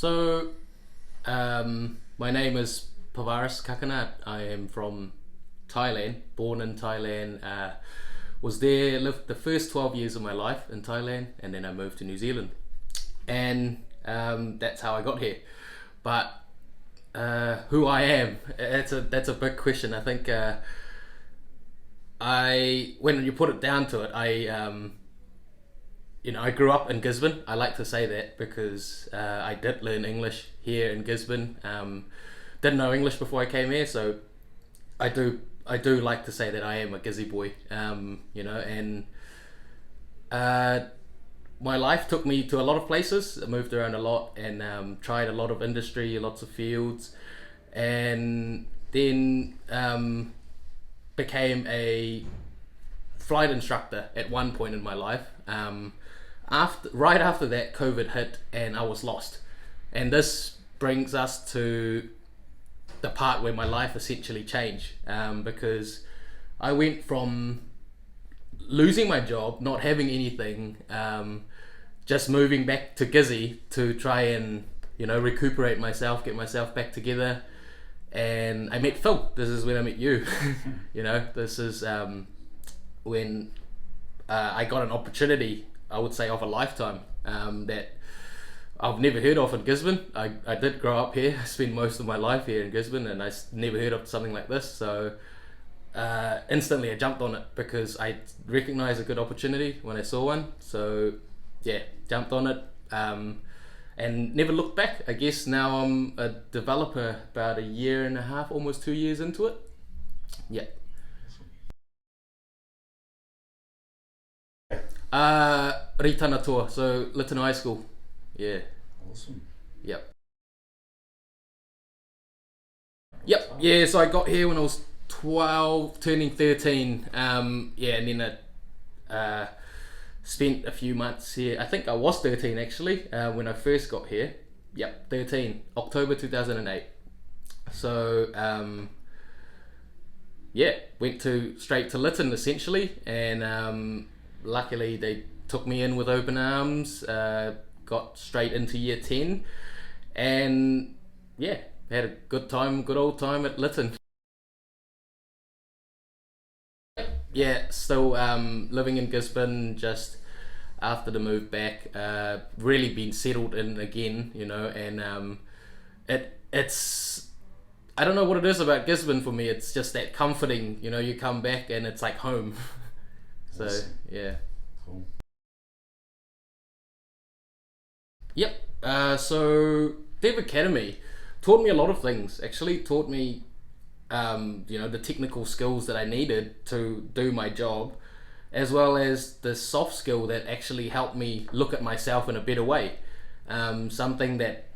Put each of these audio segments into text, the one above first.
My name is Pavaris Kakanat. I am from Thailand, born in Thailand. Was there, lived the first 12 years of my life in Thailand, and then I moved to New Zealand. And that's how I got here. But who I am, that's a big question. I think when you put it down to it, I grew up in Gisborne. I like to say that because I did learn English here in Gisborne. Didn't know English before I came here, so I do like to say that I am a Gizzy boy. And my life took me to a lot of places. I moved around a lot and tried a lot of industry, lots of fields, and then became a flight instructor at one point in my life. Right after that, COVID hit and I was lost. And this brings us to the part where my life essentially changed, because I went from losing my job, not having anything, just moving back to Gizzy to try and recuperate myself, get myself back together. And I met Phil. This is when I met you. This is when I got an opportunity, I would say, of a lifetime, that I've never heard of in Gisborne. I did grow up here. I spent most of my life here in Gisborne, and I never heard of something like this. So instantly I jumped on it because I recognised a good opportunity when I saw one. So yeah, jumped on it and never looked back. I guess now I'm a developer about a year and a half, almost 2 years into it. Yeah. Ritana tour, so Lytton High School. Yeah. Awesome. Yep. Yeah, so I got here when I was 12, turning 13. And then I spent a few months here. I think I was 13 actually, when I first got here. Yep, 13, October 2008. So, went straight to Lytton essentially, and luckily they took me in with open arms, got straight into year 10, and had a good old time at Lytton. Yeah, still living in Gisborne just after the move back, really been settled in again, and it's I don't know what it is about Gisborne for me. It's just that comforting, you come back and it's like home. So Awesome. yeah. Cool. Yep. So Dev Academy taught me a lot of things. Actually, taught me, the technical skills that I needed to do my job, as well as the soft skill that actually helped me look at myself in a better way. Something that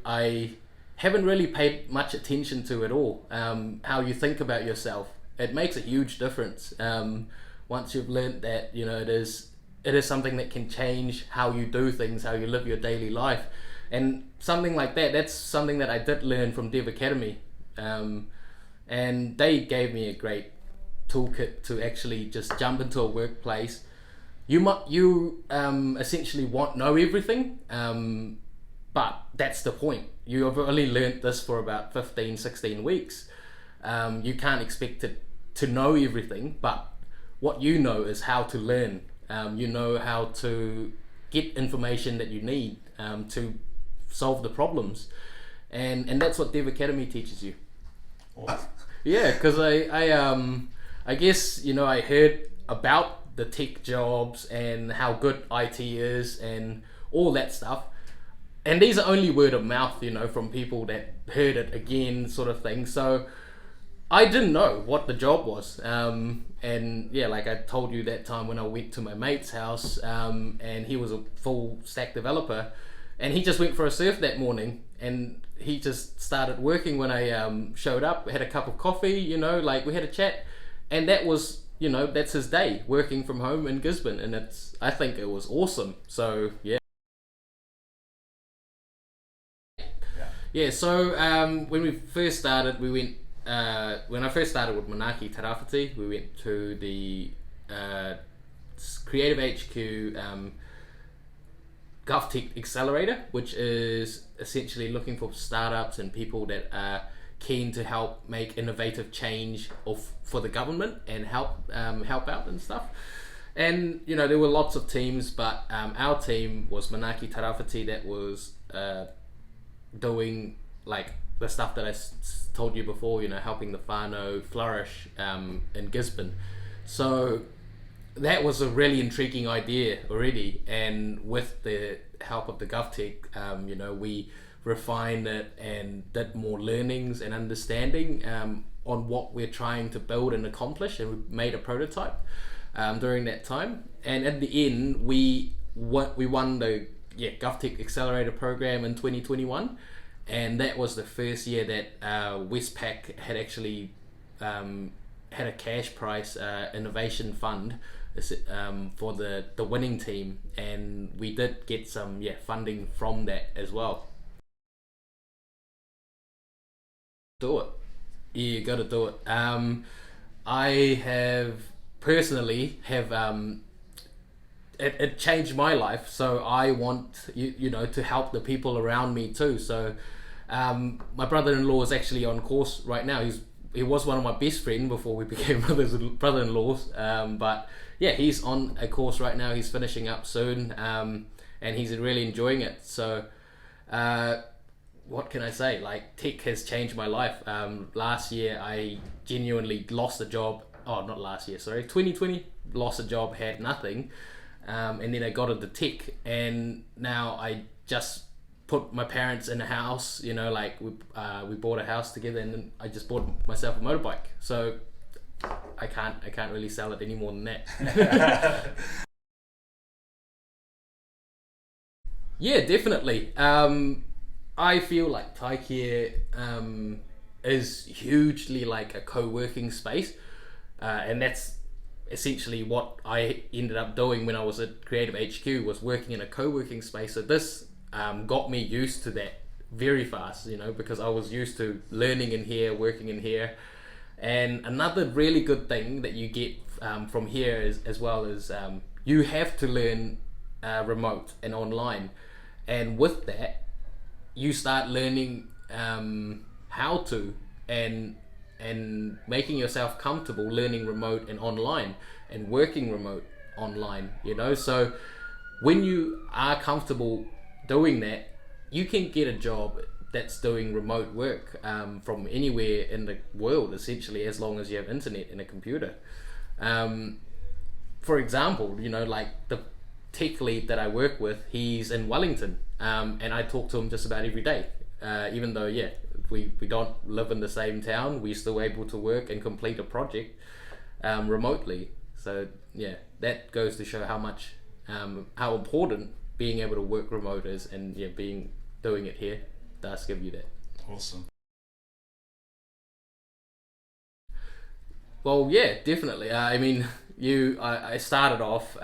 I haven't really paid much attention to at all. How you think about yourself. It makes a huge difference. Once you've learnt that, it is something that can change how you do things, how you live your daily life. And something like that's something that I did learn from Dev Academy. And they gave me a great toolkit to actually just jump into a workplace. You essentially know everything, but that's the point. You have only learnt this for about 15, 16 weeks. You can't expect it to know everything, but what you know is how to learn. You know how to get information that you need to solve the problems, and that's what Dev Academy teaches you. Awesome. Yeah, because I guess I heard about the tech jobs and how good IT is and all that stuff, and these are only word of mouth, from people that heard it again, sort of thing. So I didn't know what the job was, and like I told you that time when I went to my mate's house, and he was a full stack developer, and he just went for a surf that morning, and he just started working when I showed up, had a cup of coffee, like we had a chat, and that was, that's his day, working from home in Gisborne, and I think it was awesome. So yeah. Yeah, so when we first started, we went. When I first started with Manaki Tairawhiti, we went to the Creative HQ GovTech Accelerator, which is essentially looking for startups and people that are keen to help make innovative change for the government and help out and stuff. And there were lots of teams, but our team was Manaki Tairawhiti, that was doing like the stuff that I told you before, helping the whānau flourish in Gisborne. So that was a really intriguing idea already, and with the help of the GovTech, we refined it and did more learnings and understanding on what we're trying to build and accomplish, and we made a prototype during that time. And at the end, we won the GovTech Accelerator program in 2021, and that was the first year that Westpac had actually had a cash prize innovation fund for the winning team, and we did get some funding from that as well. Do it. You got to do it. I have personally it changed my life, so I want to help the people around me too. So my brother-in-law is actually on course right now. He was one of my best friends before we became brother-in-laws, but he's on a course right now. He's finishing up soon, and he's really enjoying it. So what can I say? Like, tech has changed my life. Last year I genuinely lost a job. Oh, not last year, sorry. 2020, lost a job, had nothing. And then I got into tech, and now I just put my parents in a house, we bought a house together, and then I just bought myself a motorbike. So I can't really sell it any more than that. Yeah, definitely. I feel like Taikea is hugely like a co-working space, and that's essentially what I ended up doing when I was at Creative HQ, was working in a co-working space. So this got me used to that very fast, because I was used to learning in here, working in here. And another really good thing that you get from here is, as well as you have to learn remote and online, and with that you start learning how to and making yourself comfortable learning remote and online and working remote online, so when you are comfortable doing that, you can get a job that's doing remote work from anywhere in the world, essentially, as long as you have internet and a computer. For example, like the tech lead that I work with, he's in Wellington, and I talk to him just about every day, even though we don't live in the same town. We're still able to work and complete a project remotely. So that goes to show how important being able to work remote is, and doing it here does give you that. Awesome. Well, definitely. I started off,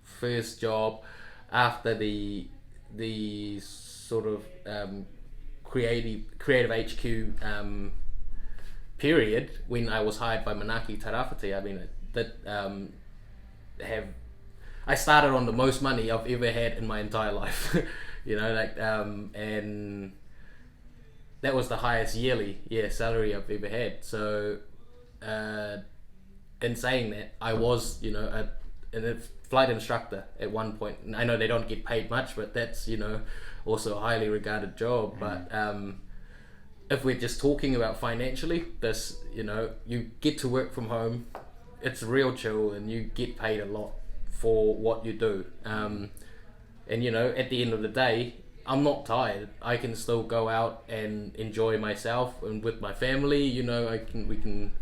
first job after the sort of creative HQ period, when I was hired by Manaki Tairawhiti. I started on the most money I've ever had in my entire life. And that was the highest yearly salary I've ever had. So in saying that, I was a flight instructor at one point. I know they don't get paid much, but that's also a highly regarded job. But if we're just talking about financially, this you get to work from home, it's real chill, and you get paid a lot for what you do. And at the end of the day, I'm not tired. I can still go out and enjoy myself, and with my family, we can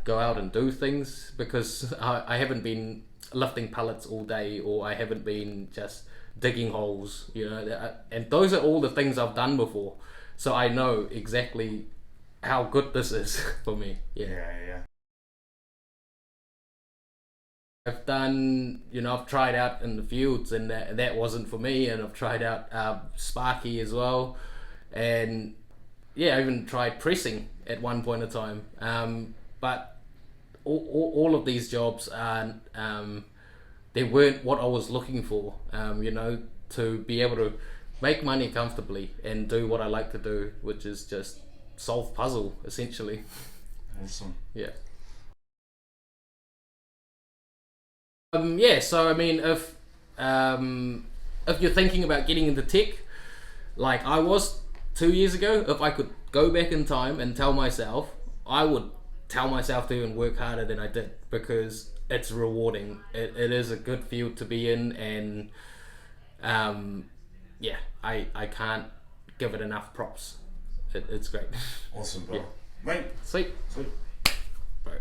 go out and do things, because I haven't been lifting pallets all day, or I haven't been just digging holes, and those are all the things I've done before, so I know exactly how good this is for me. Yeah. I've done, I've tried out in the fields, and that wasn't for me, and I've tried out Sparky as well, and I even tried pressing at one point in time, but all of these jobs are they weren't what I was looking for. To be able to make money comfortably and do what I like to do, which is just solve puzzle essentially. Awesome. Yeah. Yeah. So I mean, if you're thinking about getting into tech, like I was 2 years ago, if I could go back in time and tell myself, I would tell myself to even work harder than I did because it's rewarding. It is a good field to be in, and um, yeah, I can't give it enough props. It's great. Awesome, bro. Yeah. Mate, Sweet. sweet. Bye.